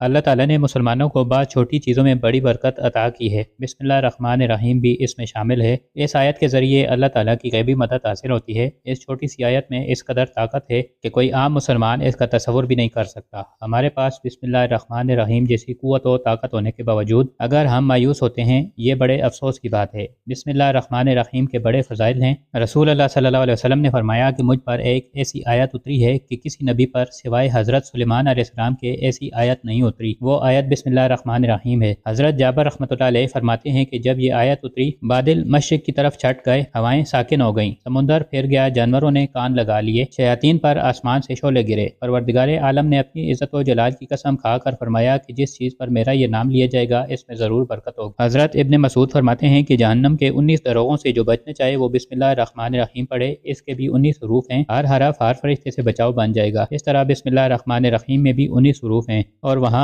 اللہ تعالیٰ نے مسلمانوں کو بعض چھوٹی چیزوں میں بڑی برکت عطا کی ہے۔ بسم اللہ الرحمن الرحیم بھی اس میں شامل ہے۔ اس آیت کے ذریعے اللہ تعالیٰ کی غیبی مدد حاصل ہوتی ہے۔ اس چھوٹی سی آیت میں اس قدر طاقت ہے کہ کوئی عام مسلمان اس کا تصور بھی نہیں کر سکتا۔ ہمارے پاس بسم اللہ الرحمن الرحیم جیسی قوت و طاقت ہونے کے باوجود اگر ہم مایوس ہوتے ہیں، یہ بڑے افسوس کی بات ہے۔ بسم اللہ الرحمن الرحیم کے بڑے فضائل ہیں۔ رسول اللہ صلی اللہ علیہ وسلم نے فرمایا کہ مجھ پر ایک ایسی آیت اتری ہے کہ کسی نبی پر سوائے حضرت سلیمان علیہ السلام کے ایسی آیت نہیں اتری۔ وہ آیت بسم اللہ الرحمن الرحیم ہے۔ حضرت جابر رحمۃ اللہ علیہ فرماتے ہیں کہ جب یہ آیت اتری، بادل مشرق کی طرف چھٹ گئے، ہوائیں ساکن ہو گئیں، سمندر پھر گیا، جانوروں نے کان لگا لیے، شیاطین پر آسمان سے شعلے گرے۔ پروردگار عالم نے اپنی عزت و جلال کی قسم کھا کر فرمایا کہ جس چیز پر میرا یہ نام لیا جائے گا اس میں ضرور برکت ہوگی۔ حضرت ابن مسعود فرماتے ہیں کہ جہنم کے 19 دروغوں سے جو بچنا چاہے وہ بسم اللہ الرحمن الرحیم پڑھے۔ اس کے بھی 19 حروف ہیں، ہر حرف ہر فرشتے سے بچاؤ بن جائے گا۔ اس طرح بسم اللہ الرحمن الرحیم میں بھی 19 حروف ہیں اور وہاں